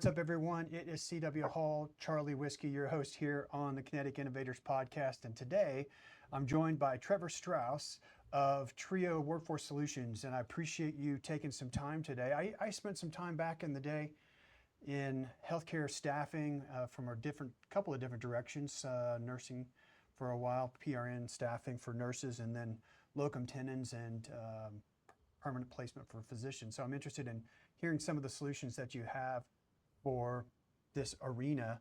What's up, everyone? It is C.W. Hall, Charlie Whiskey, your host here on the Kinetic Innovators podcast. And today I'm joined by Trevor Strauss of Trio Workforce Solutions. And I appreciate you taking some time today. I spent some time back in the day in healthcare staffing from a couple of different directions, nursing for a while, PRN staffing for nurses, and then locum tenens and permanent placement for physicians. So I'm interested in hearing some of the solutions that you have for this arena.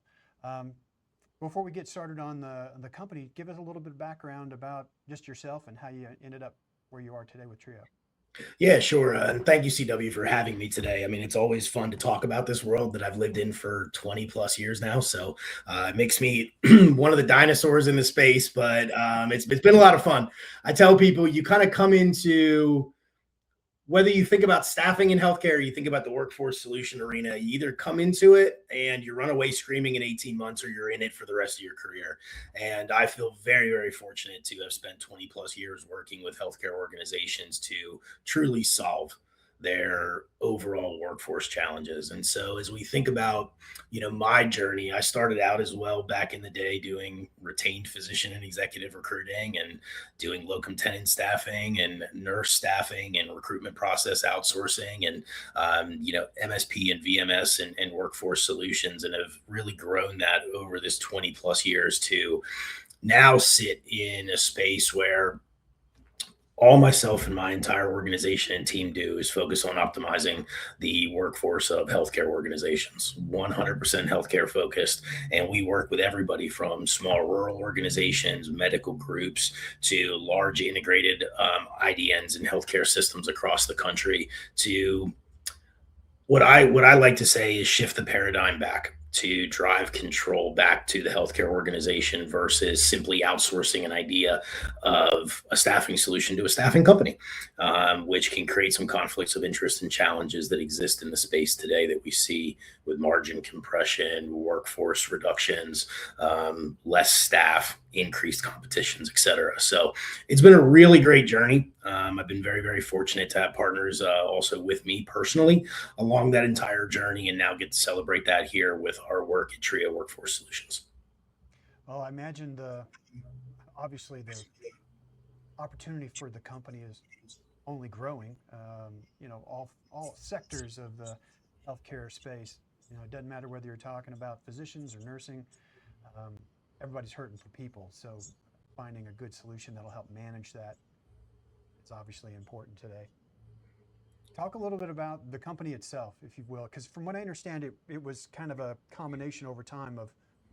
Before we get started on the company, give us a little bit of background about just yourself and how you ended up where you are today with Trio. Yeah, sure. And thank you, CW, for having me today. I mean, it's always fun to talk about this world that I've lived in for 20 plus years now. So it makes me one of the dinosaurs in the space, but it's been a lot of fun. I tell people you kind of come into whether you think about staffing in healthcare or you think about the workforce solution arena, you either come into it and you run away screaming in 18 months or you're in it for the rest of your career. And I feel very, very fortunate to have spent 20 plus years working with healthcare organizations to truly solve their overall workforce challenges. And so as we think about, my journey, I started out as well back in the day doing retained physician and executive recruiting and doing locum tenens staffing and nurse staffing and recruitment process outsourcing and, MSP and VMS and workforce solutions, and have really grown that over this 20 plus years to now sit in a space where all myself and my entire organization and team do is focus on optimizing the workforce of healthcare organizations, 100% healthcare focused. And we work with everybody from small rural organizations, medical groups, to large integrated IDNs and healthcare systems across the country, to what I like to say is shift the paradigm back to drive control back to the healthcare organization versus simply outsourcing an idea of a staffing solution to a staffing company, which can create some conflicts of interest and challenges that exist in the space today that we see with margin compression, workforce reductions, less staff, increased competitions, et cetera. So it's been a really great journey. I've been very, very fortunate to have partners also with me personally along that entire journey, and now get to celebrate that here with our work at Trio Workforce Solutions. Well, I imagine obviously the opportunity for the company is only growing. All sectors of the healthcare space. It doesn't matter whether you're talking about physicians or nursing. Um, Everybody's hurting for people, so finding a good solution that'll help manage that is obviously important today. Talk a little bit about the company itself, if you will, because from what I understand, it was kind of a combination over time of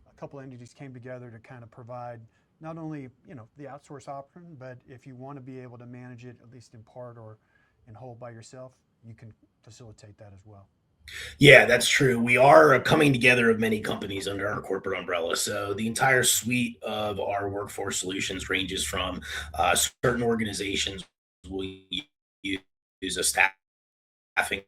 a couple entities came together to kind of provide not only the outsource option, but if you want to be able to manage it at least in part or in whole by yourself, you can facilitate that as well. Yeah, that's true. We are a coming together of many companies under our corporate umbrella. So the entire suite of our workforce solutions ranges from certain organizations will use a staffing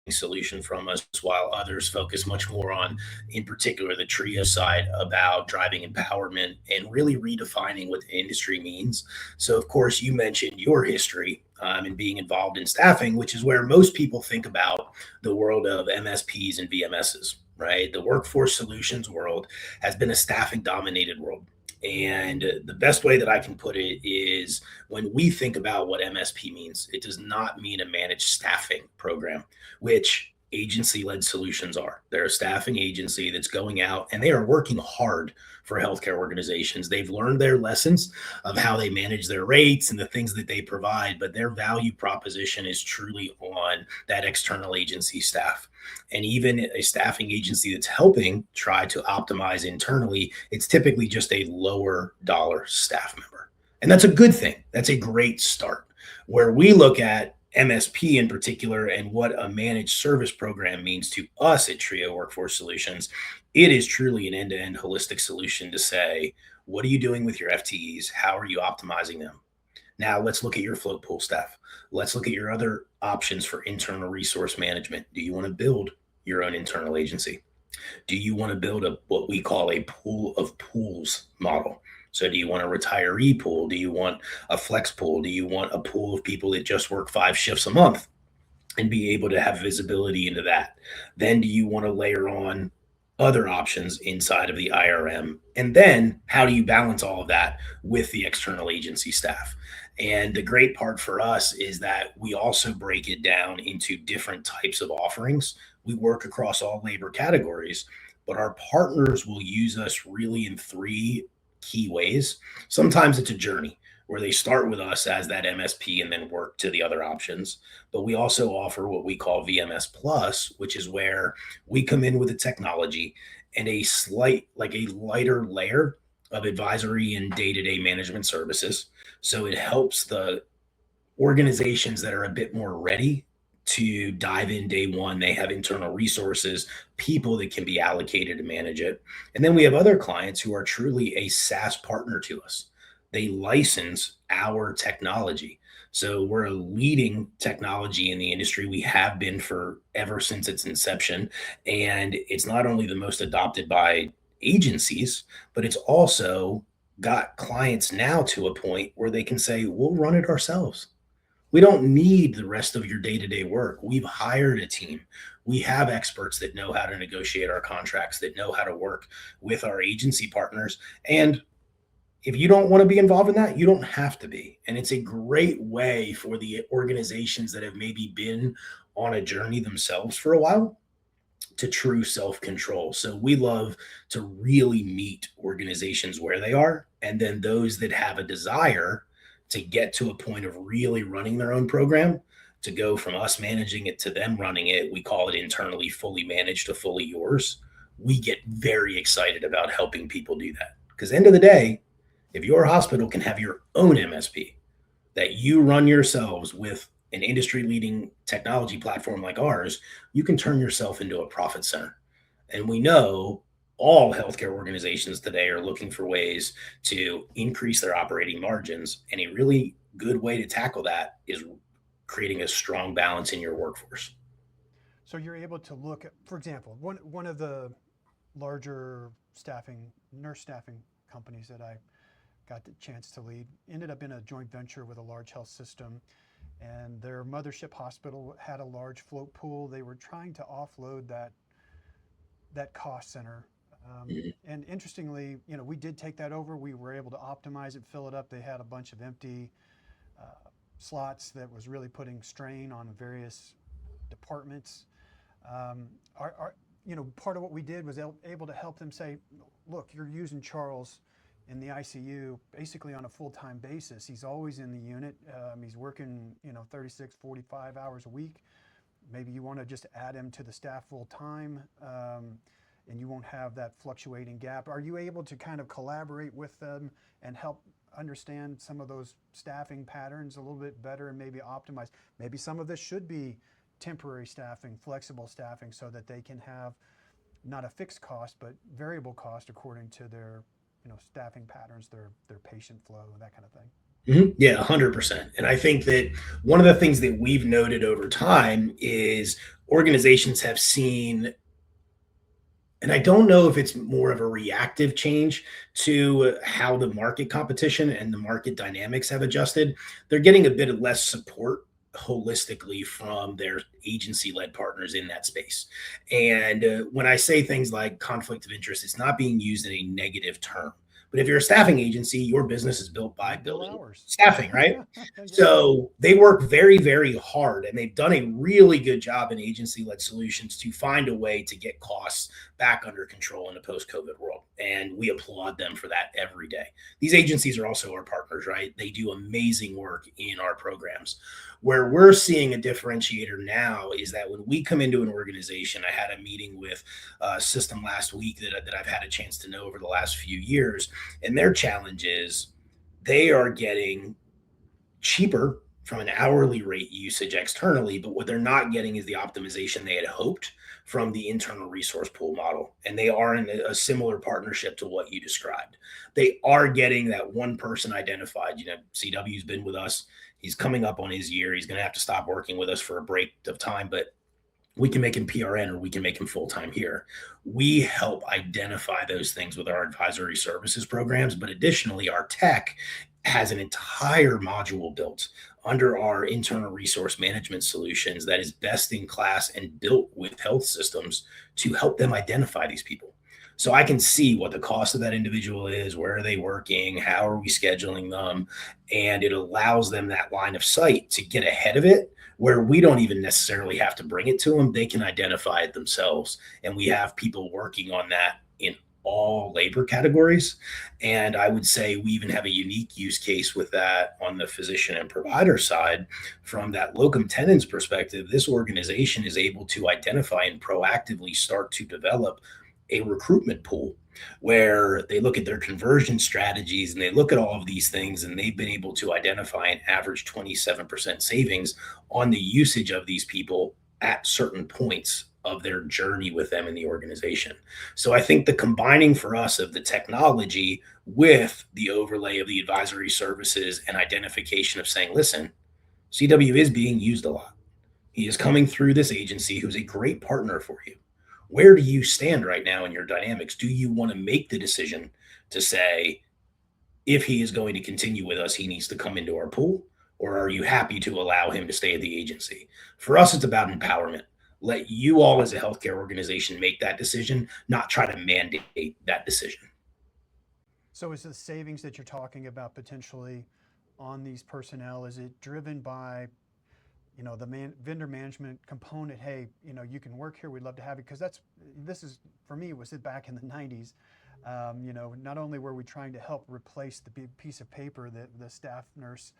solution from us, while others focus much more on, in particular, the Trio side about driving empowerment and really redefining what the industry means. So, of course, you mentioned your history and being involved in staffing, which is where most people think about the world of MSPs and VMSs, right? The workforce solutions world has been a staffing dominated world. And the best way that I can put it is when we think about what MSP means, it does not mean a managed staffing program, which agency led solutions are. They're a staffing agency that's going out and they are working hard for healthcare organizations. They've learned their lessons of how they manage their rates and the things that they provide, but their value proposition is truly on that external agency staff. And even a staffing agency that's helping try to optimize internally, it's typically just a lower dollar staff member. And that's a good thing. That's a great start. Where we look at MSP in particular and what a managed service program means to us at Trio Workforce Solutions, it is truly an end-to-end holistic solution to say, what are you doing with your FTEs? How are you optimizing them? Now let's look at your float pool staff. Let's look at your other options for internal resource management. Do you want to build your own internal agency? Do you want to build what we call a pool of pools model? So do you want a retiree pool? Do you want a flex pool? Do you want a pool of people that just work 5 shifts a month? and be able to have visibility into that. Then do you want to layer on other options inside of the IRM? And then how do you balance all of that with the external agency staff? And the great part for us is that we also break it down into different types of offerings. We work across all labor categories, but our partners will use us really in three key ways. Sometimes it's a journey where they start with us as that MSP and then work to the other options. But we also offer what we call VMS Plus, which is where we come in with the technology and a slight, like a lighter layer of advisory and day to day management services. So it helps the organizations that are a bit more ready to dive in day one. They have internal resources, people that can be allocated to manage it. And then we have other clients who are truly a SaaS partner to us. They license our technology. So we're a leading technology in the industry. We have been for ever since its inception. And it's not only the most adopted by agencies, but it's also got clients now to a point where they can say, we'll run it ourselves. We don't need the rest of your day-to-day work. We've hired a team. We have experts that know how to negotiate our contracts, that know how to work with our agency partners. And if you don't want to be involved in that, you don't have to be. And it's a great way for the organizations that have maybe been on a journey themselves for a while to true self control. So we love to really meet organizations where they are. And then those that have a desire to get to a point of really running their own program, to go from us managing it to them running it. We call it internally fully managed to fully yours. We get very excited about helping people do that. Because end of the day, if your hospital can have your own MSP that you run yourselves with an industry leading technology platform like ours, you can turn yourself into a profit center. And we know all healthcare organizations today are looking for ways to increase their operating margins. And a really good way to tackle that is creating a strong balance in your workforce. So you're able to look at, for example, one of the larger nurse staffing companies that I got the chance to lead ended up in a joint venture with a large health system, and their mothership hospital had a large float pool. They were trying to offload that cost center. And interestingly, we did take that over. We were able to optimize it, fill it up. They had a bunch of empty uh, slots that was really putting strain on various departments. Part of what we did was able to help them say, look, you're using Charles in the ICU basically on a full-time basis. He's always in the unit. He's working, 36, 45 hours a week. Maybe you want to just add him to the staff full-time, and you won't have that fluctuating gap. Are you able to kind of collaborate with them and help understand some of those staffing patterns a little bit better and maybe optimize? Maybe some of this should be temporary staffing, flexible staffing, so that they can have not a fixed cost, but variable cost according to their staffing patterns, their patient flow, that kind of thing. Yeah, 100%. And I think that one of the things that we've noted over time is organizations have seen, and I don't know if it's more of a reactive change to how the market competition and the market dynamics have adjusted. They're getting a bit of less support holistically from their agency led partners in that space. And when I say things like conflict of interest, it's not being used in a negative term. But if you're a staffing agency, your business is built by Bill building hours. staffing, right? Yeah. So they work very, very hard, and they've done a really good job in agency-led solutions to find a way to get costs back under control in a post-COVID world. And we applaud them for that every day. These agencies are also our partners, right? They do amazing work in our programs. Where we're seeing a differentiator now is that when we come into an organization, I had a meeting with a system last week that I've had a chance to know over the last few years, and their challenge is they are getting cheaper from an hourly rate usage externally, but what they're not getting is the optimization they had hoped from the internal resource pool model. And they are in a similar partnership to what you described. They are getting that one person identified. CW's been with us. He's coming up on his year. He's going to have to stop working with us for a break of time, but we can make him PRN or we can make him full-time here. We help identify those things with our advisory services programs, but additionally, our tech has an entire module built under our internal resource management solutions that is best in class and built with health systems to help them identify these people. So I can see what the cost of that individual is, where are they working, how are we scheduling them, and it allows them that line of sight to get ahead of it where we don't even necessarily have to bring it to them. They can identify it themselves. And we have people working on that in all labor categories. And I would say we even have a unique use case with that on the physician and provider side. From that locum tenens perspective, this organization is able to identify and proactively start to develop a recruitment pool where they look at their conversion strategies and they look at all of these things, and they've been able to identify an average 27% savings on the usage of these people at certain points of their journey with them in the organization. So I think the combining for us of the technology with the overlay of the advisory services and identification of saying, listen, CW is being used a lot. He is coming through this agency who's a great partner for you. Where do you stand right now in your dynamics? Do you want to make the decision to say, if he is going to continue with us, he needs to come into our pool? Or are you happy to allow him to stay at the agency? For us, it's about empowerment. Let you all as a healthcare organization make that decision, not try to mandate that decision. So is the savings that you're talking about potentially on these personnel, is it driven by, the vendor management component? Hey, you can work here, we'd love to have you, because this is, for me, was it back in the 90s. Not only were we trying to help replace the big piece of paper that the staff nurse,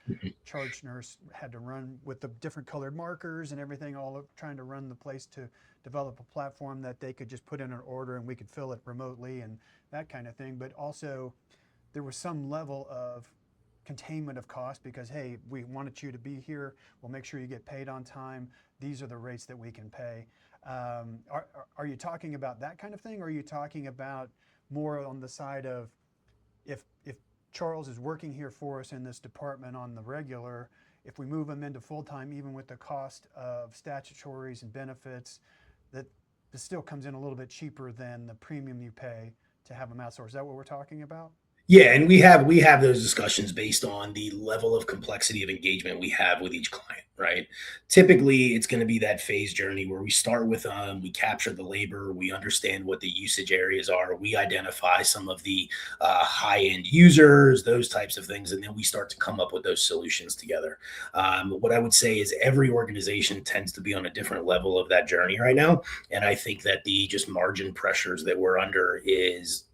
charge nurse had to run with the different colored markers and everything, all trying to run the place to develop a platform that they could just put in an order and we could fill it remotely and that kind of thing. But also there was some level of containment of cost because, hey, we wanted you to be here, we'll make sure you get paid on time, these are the rates that we can pay. Are you talking about that kind of thing, or are you talking about more on the side of, if Charles is working here for us in this department on the regular, if we move him into full-time, even with the cost of statutories and benefits, that this still comes in a little bit cheaper than the premium you pay to have him outsourced? Is that what we're talking about? Yeah, and we have those discussions based on the level of complexity of engagement we have with each client, right? Typically, it's going to be that phase journey where we start with we capture the labor, we understand what the usage areas are, we identify some of the high-end users, those types of things, and then we start to come up with those solutions together. What I would say is every organization tends to be on a different level of that journey right now, and I think that the just margin pressures that we're under is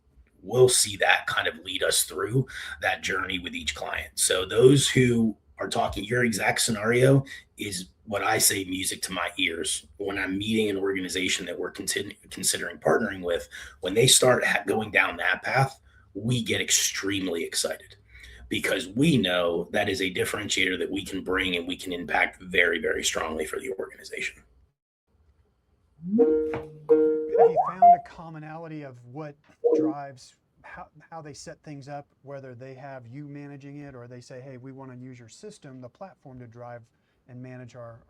we'll see that kind of lead us through that journey with each client. So those who are talking your exact scenario is what I say music to my ears when I'm meeting an organization that we're considering partnering with. When they start going down that path, we get extremely excited because we know that is a differentiator that we can bring and we can impact very, very strongly for the organization. Have you found a commonality of what drives how they set things up, whether they have you managing it or they say, hey, we want to use your system, the platform, to drive and manage our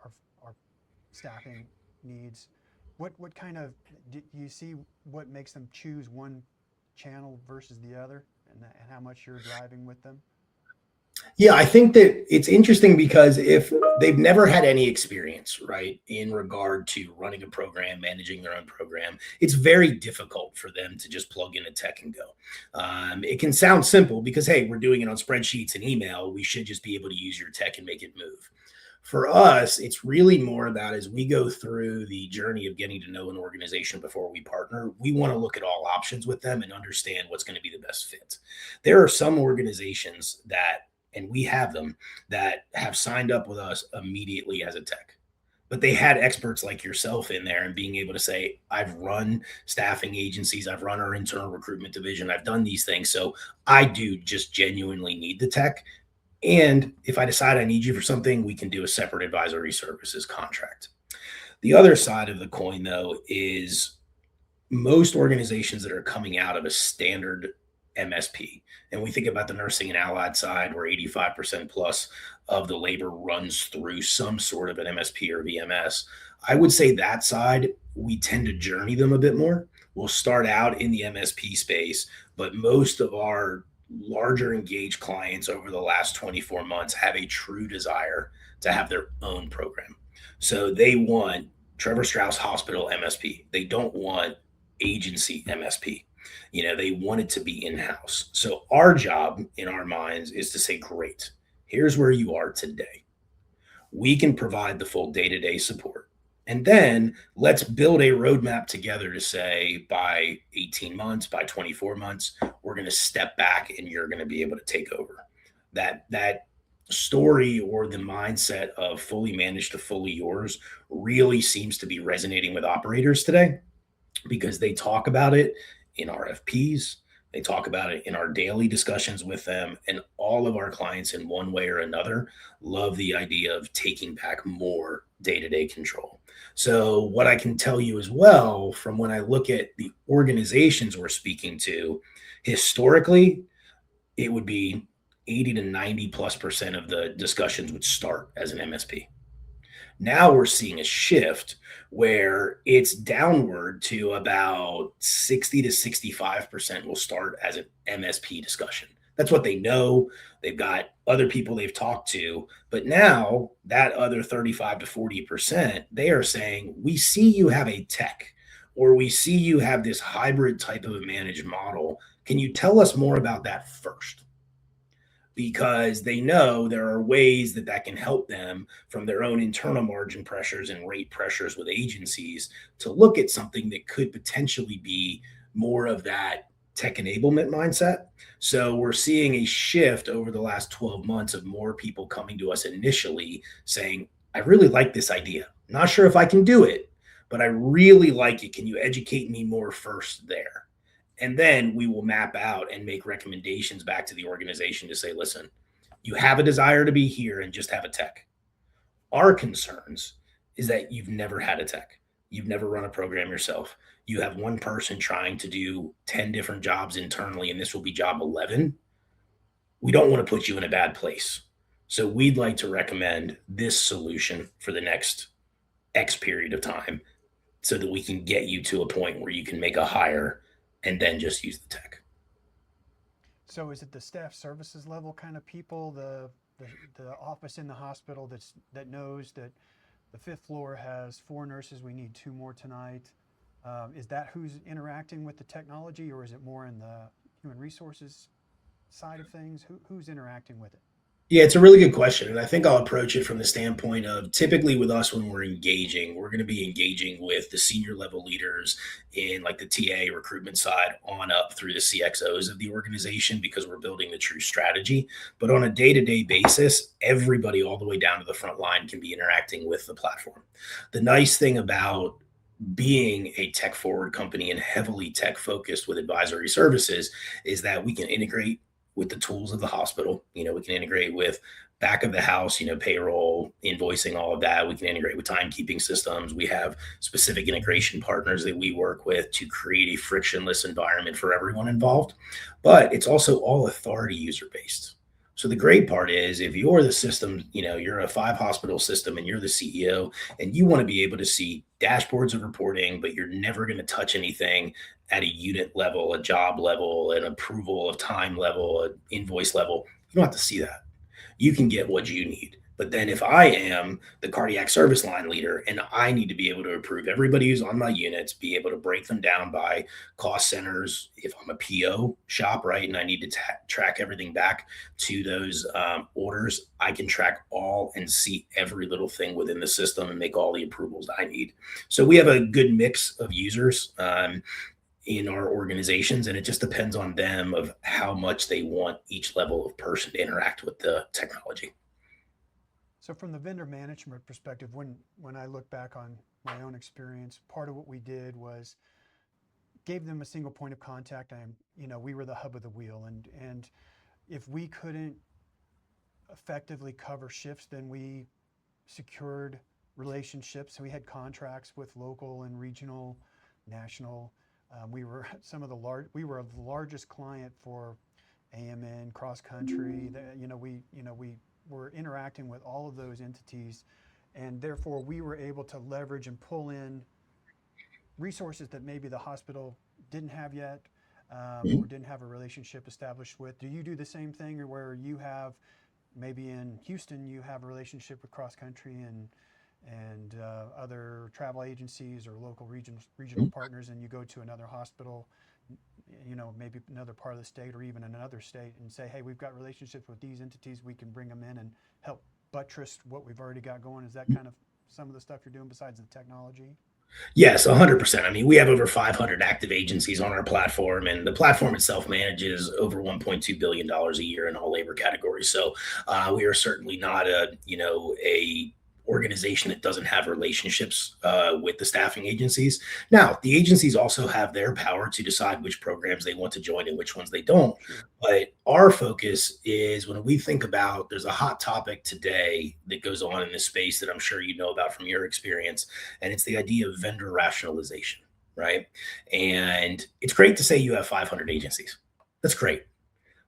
staffing needs? What kind of, do you see what makes them choose one channel versus the other, and how much you're driving with them? Yeah, I think that it's interesting because if they've never had any experience, right, in regard to running a program, managing their own program, it's very difficult for them to just plug in a tech and go. It can sound simple because, hey, we're doing it on spreadsheets and email. We should just be able to use your tech and make it move. For us, it's really more about, as we go through the journey of getting to know an organization before we partner, we want to look at all options with them and understand what's going to be the best fit. There are some organizations that, and we have them, that have signed up with us immediately as a tech. But they had experts like yourself in there and being able to say, I've run staffing agencies, I've run our internal recruitment division, I've done these things. So I do just genuinely need the tech. And if I decide I need you for something, we can do a separate advisory services contract. The other side of the coin, though, is most organizations that are coming out of a standard MSP, and we think about the nursing and allied side where 85% plus of the labor runs through some sort of an MSP or VMS. I would say that side, we tend to journey them a bit more. We'll start out in the MSP space, but most of our larger engaged clients over the last 24 months have a true desire to have their own program. So they want Trevor Strauss Hospital MSP. They don't want agency MSP. They want it to be in house. So our job in our minds is to say, great, here's where you are today. We can provide the full day to day support. And then let's build a roadmap together to say by 18 months, by 24 months, we're going to step back and you're going to be able to take over. That story or the mindset of fully managed to fully yours really seems to be resonating with operators today because they talk about it in RFPs. They talk about it in our daily discussions with them. And all of our clients, in one way or another, love the idea of taking back more day to day control. So, what I can tell you as well, from when I look at the organizations we're speaking to, historically, it would be 80 to 90+% of the discussions would start as an MSP. Now we're seeing a shift where it's downward to about 60 to 65% will start as an MSP discussion. That's what they know. They've got other people they've talked to. But now that other 35 to 40%, they are saying, we see you have a tech, or we see you have this hybrid type of a managed model. Can you tell us more about that first? Because they know there are ways that that can help them from their own internal margin pressures and rate pressures with agencies to look at something that could potentially be more of that tech enablement mindset. So we're seeing a shift over the last 12 months of more people coming to us initially saying, I really like this idea. Not sure if I can do it, but I really like it. Can you educate me more first there? And then we will map out and make recommendations back to the organization to say, listen, you have a desire to be here and just have a tech. Our concerns is that you've never had a tech. You've never run a program yourself. You have one person trying to do 10 different jobs internally, and this will be job 11. We don't want to put you in a bad place. So we'd like to recommend this solution for the next X period of time so that we can get you to a point where you can make a hire and then just use the tech. So is it the staff services level kind of people, the, the office in the hospital that knows that the fifth floor has four nurses, we need two more tonight? Is that who's interacting with the technology, or is it more in the human resources side of things? Who's interacting with it? Yeah, it's a really good question. And I think I'll approach it from the standpoint of typically with us when we're engaging, we're going to be engaging with the senior level leaders in like the TA recruitment side on up through the CXOs of the organization because we're building the true strategy. But on a day to day basis, everybody all the way down to the front line can be interacting with the platform. The nice thing about being a tech forward company and heavily tech focused with advisory services is that we can integrate with the tools of the hospital. We can integrate with back of the house, payroll, invoicing, all of that. We can integrate with timekeeping systems. We have specific integration partners that we work with to create a frictionless environment for everyone involved. But it's also all authority user based. So the great part is if you're the system, you're a 5 hospital system and you're the CEO and you want to be able to see dashboards of reporting, but you're never going to touch anything at a unit level, a job level, an approval of time level, an invoice level, you don't have to see that. You can get what you need. But then if I am the cardiac service line leader and I need to be able to approve everybody who's on my units, be able to break them down by cost centers, if I'm a PO shop, right, and I need to track everything back to those orders, I can track all and see every little thing within the system and make all the approvals I need. So we have a good mix of users. In our organizations, and it just depends on them of how much they want each level of person to interact with the technology. So from the vendor management perspective, when I look back on my own experience, part of what we did was gave them a single point of contact. We were the hub of the wheel, and if we couldn't effectively cover shifts, then we secured relationships. So we had contracts with local and regional, national. We were we were the largest client for AMN, cross country. We were interacting with all of those entities, and therefore we were able to leverage and pull in resources that maybe the hospital didn't have yet. or didn't have a relationship established with. Do you do the same thing, or where you have maybe in Houston you have a relationship with cross country and other travel agencies or local regional Mhm. partners, and you go to another hospital, maybe another part of the state or even another state, and say, hey, we've got relationships with these entities, we can bring them in and help buttress what we've already got going. Is that kind of some of the stuff you're doing besides the technology? Yes, 100%. I mean, we have over 500 active agencies on our platform, and the platform itself manages over $1.2 billion a year in all labor categories. So we are certainly not a organization that doesn't have relationships with the staffing agencies. Now, the agencies also have their power to decide which programs they want to join and which ones they don't. Sure. But our focus is when we think about there's a hot topic today that goes on in this space that I'm sure you know about from your experience, and it's the idea of vendor rationalization, right? And it's great to say you have 500 agencies. That's great.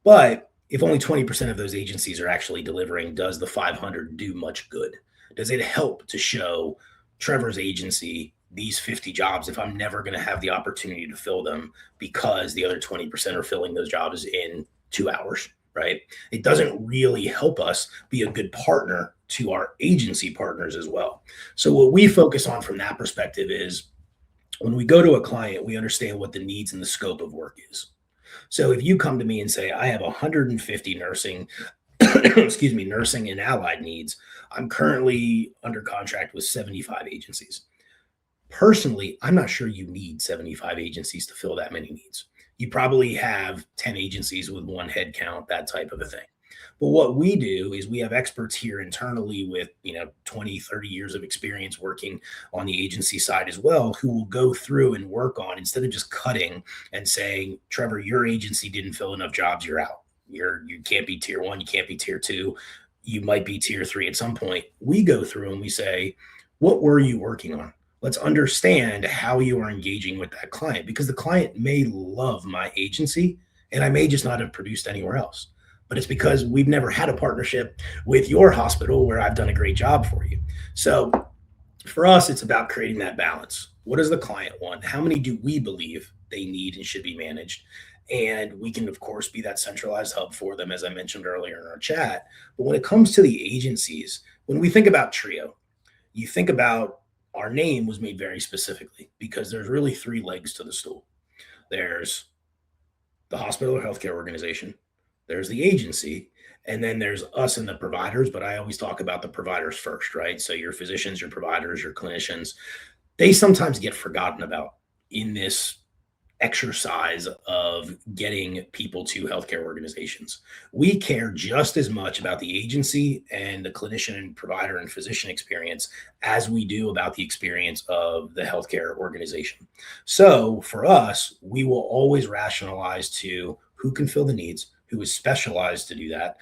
But if only 20% of those agencies are actually delivering, does the 500 do much good? Does it help to show Trevor's agency these 50 jobs if I'm never going to have the opportunity to fill them because the other 20% are filling those jobs in 2 hours, right? It doesn't really help us be a good partner to our agency partners as well. So, what we focus on from that perspective is when we go to a client, we understand what the needs and the scope of work is. So if you come to me and say, I have 150 nursing, excuse me, nursing and allied needs, I'm currently under contract with 75 agencies. Personally, I'm not sure you need 75 agencies to fill that many needs. You probably have 10 agencies with one head count, that type of a thing. But what we do is we have experts here internally with, 20, 30 years of experience working on the agency side as well, who will go through and work on instead of just cutting and saying, Trevor, your agency didn't fill enough jobs, you're out. You can't be tier one, you can't be tier two, you might be tier three at some point. We go through and we say, what were you working on? Let's understand how you are engaging with that client because the client may love my agency and I may just not have produced anywhere else. But it's because we've never had a partnership with your hospital where I've done a great job for you. So for us, it's about creating that balance. What does the client want? How many do we believe they need and should be managed? And we can, of course, be that centralized hub for them, as I mentioned earlier in our chat. But when it comes to the agencies, when we think about Trio, you think about our name was made very specifically because there's really three legs to the stool. There's the hospital or healthcare organization, there's the agency, and then there's us and the providers. But I always talk about the providers first, right? So your physicians, your providers, your clinicians, they sometimes get forgotten about in this exercise of getting people to healthcare organizations. We care just as much about the agency and the clinician and provider and physician experience as we do about the experience of the healthcare organization. So for us, we will always rationalize to who can fill the needs, who is specialized to do that.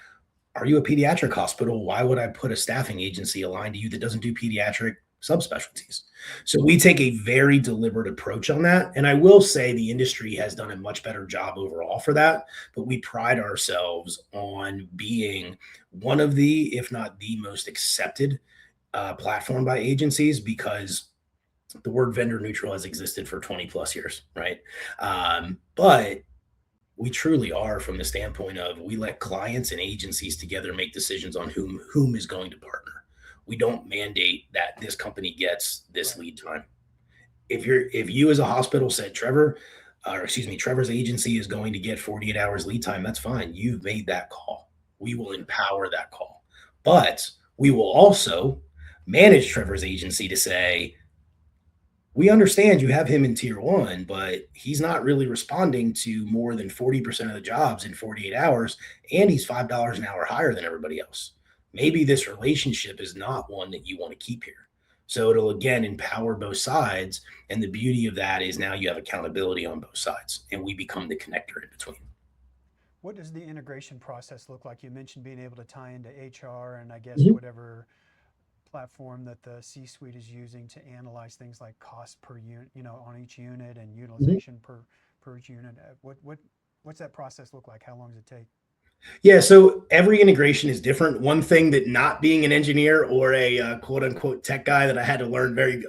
Are you a pediatric hospital? Why would I put a staffing agency aligned to you that doesn't do pediatric subspecialties? So we take a very deliberate approach on that. And I will say the industry has done a much better job overall for that. But we pride ourselves on being one of the, if not the most accepted platform by agencies because the word vendor neutral has existed for 20 plus years, right? But we truly are from the standpoint of we let clients and agencies together make decisions on whom is going to partner. We don't mandate that this company gets this lead time. If you as a hospital said Trevor's agency is going to get 48 hours lead time, that's fine. You've made that call. We will empower that call. But we will also manage Trevor's agency to say, we understand you have him in tier one, but he's not really responding to more than 40% of the jobs in 48 hours, and he's $5 an hour higher than everybody else. Maybe this relationship is not one that you want to keep here. So it'll again empower both sides. And the beauty of that is now you have accountability on both sides, and we become the connector in between. What does the integration process look like? You mentioned being able to tie into HR and I guess Mhm, whatever platform that the C-suite is using to analyze things like cost per unit, on each unit and mhm. utilization per each unit. What's that process look like? How long does it take? Yeah, so every integration is different. One thing that not being an engineer or a quote unquote tech guy that I had to learn very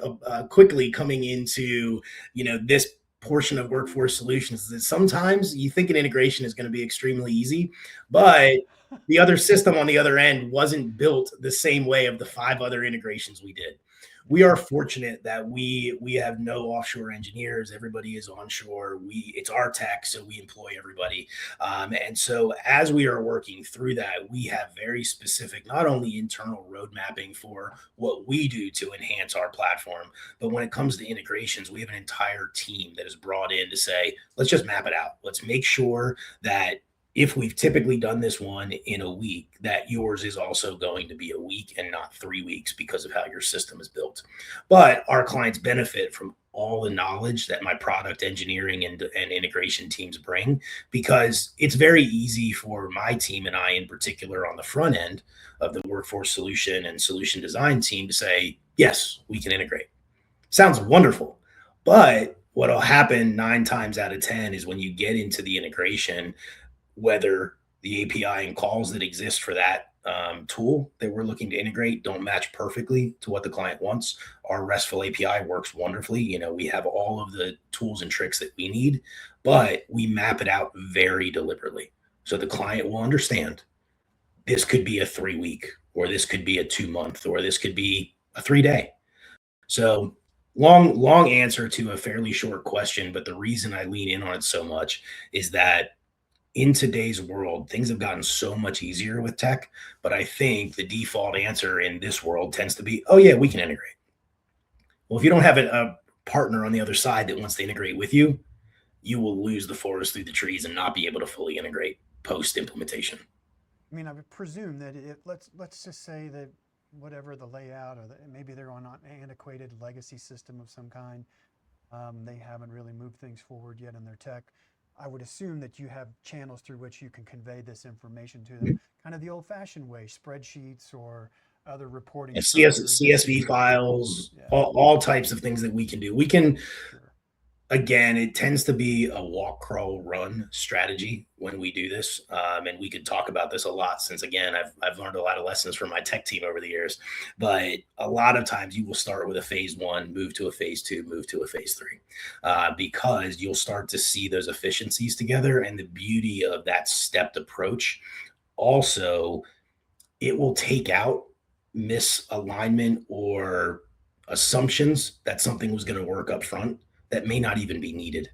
quickly coming into this portion of workforce solutions is that sometimes you think an integration is going to be extremely easy, but the other system on the other end wasn't built the same way of the 5 other integrations we did. We Yeah. are fortunate that we have no offshore engineers. Everybody is onshore. It's our tech, so we employ everybody. And so as we are working through that, we have very specific, not only internal road mapping for what we do to enhance our platform, but when it comes to integrations, we have an entire team that is brought in to say, let's just map it out. Let's make sure that if we've typically done this one in a week, that yours is also going to be a week and not 3 weeks because of how your system is built. But our clients benefit from all the knowledge that my product engineering and integration teams bring, because it's very easy for my team and I, in particular, on the front end of the workforce solution and solution design team, to say, yes, we can integrate. Sounds wonderful. But what'll happen 9 times out of 10 is when you get into the integration, whether the API and calls that exist for that tool that we're looking to integrate don't match perfectly to what the client wants. Our RESTful API works wonderfully. We have all of the tools and tricks that we need, but we map it out very deliberately. So the client will understand this could be a 3 week, or this could be a 2 month, or this could be a 3 day. So long answer to a fairly short question, but the reason I lean in on it so much is that in today's world, things have gotten so much easier with tech. But I think the default answer in this world tends to be, oh, yeah, we can integrate. Well, if you don't have a partner on the other side that wants to integrate with you, you will lose the forest through the trees and not be able to fully integrate post implementation. I mean, I would presume that let's just say that whatever the layout, or maybe they're on an antiquated legacy system of some kind. They haven't really moved things forward yet in their tech. I would assume that you have channels through which you can convey this information to them, kind of the old-fashioned way, spreadsheets or other reporting And structures that CSV you. files, Yeah, all types of things that we can do. We can, sure. again, it tends to be a walk, crawl, run strategy when we do this. And we could talk about this a lot, since, again, I've learned a lot of lessons from my tech team over the years. But a lot of times you will start with a phase one, move to a phase two, move to a phase three, because you'll start to see those efficiencies together. And the beauty of that stepped approach also, it will take out misalignment or assumptions that something was going to work up front that may not even be needed.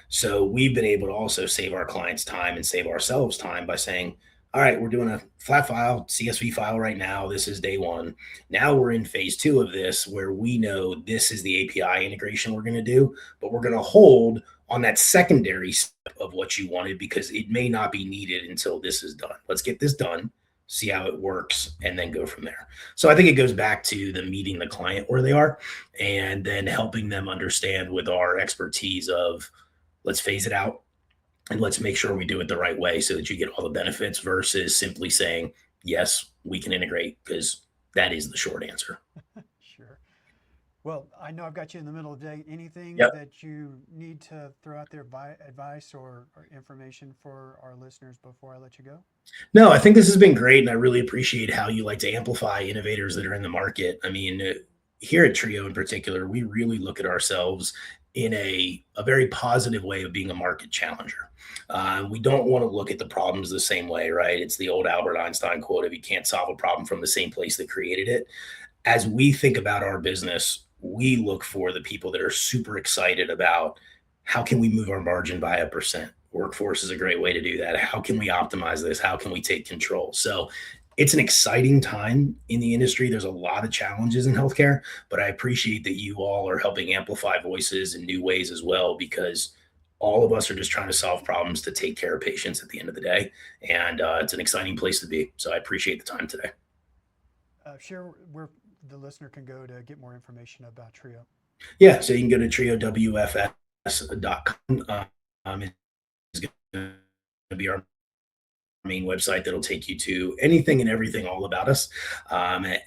So we've been able to also save our clients time and save ourselves time by saying, all right, we're doing a flat file, CSV file right now. This is day one. Now we're in phase two of this, where we know this is the API integration we're going to do, but we're going to hold on that secondary step of what you wanted because it may not be needed until this is done. Let's get this done, see how it works, and then go from there. So I think it goes back to the meeting the client where they are, and then helping them understand with our expertise of, let's phase it out and let's make sure we do it the right way so that you get all the benefits, versus simply saying, yes, we can integrate, because that is the short answer. Sure. Well, I know I've got you in the middle of the day. Anything Yep. that you need to throw out there, advice or information for our listeners before I let you go? No, I think this has been great, and I really appreciate how you like to amplify innovators that are in the market. I mean, here at Trio in particular, we really look at ourselves in a very positive way of being a market challenger. We don't want to look at the problems the same way, right? It's the old Albert Einstein quote of, you can't solve a problem from the same place that created it. As we think about our business, we look for the people that are super excited about, how can we move our margin by 1%? Workforce is a great way to do that. How can we optimize this? How can we take control? So it's an exciting time in the industry. There's a lot of challenges in healthcare, but I appreciate that you all are helping amplify voices in new ways as well, because all of us are just trying to solve problems to take care of patients at the end of the day. And it's an exciting place to be. So I appreciate the time today. Share where the listener can go to get more information about Trio. Yeah, so you can go to triowfs.com. It's going to be our main website that'll take you to anything and everything all about us. And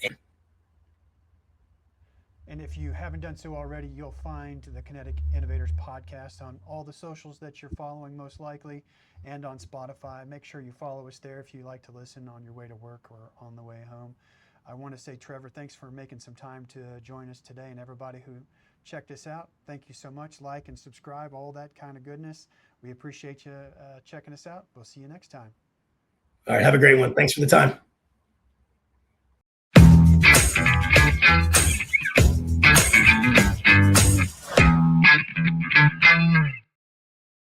And if you haven't done so already, you'll find the Kinetic Innovators podcast on all the socials that you're following, most likely, and on Spotify. Make sure you follow us there if you like to listen on your way to work or on the way home. I want to say, Trevor, thanks for making some time to join us today, and everybody who checked us out, thank you so much. Like and subscribe, all that kind of goodness. We appreciate you checking us out. We'll see you next time. All right. Have a great one. Thanks for the time.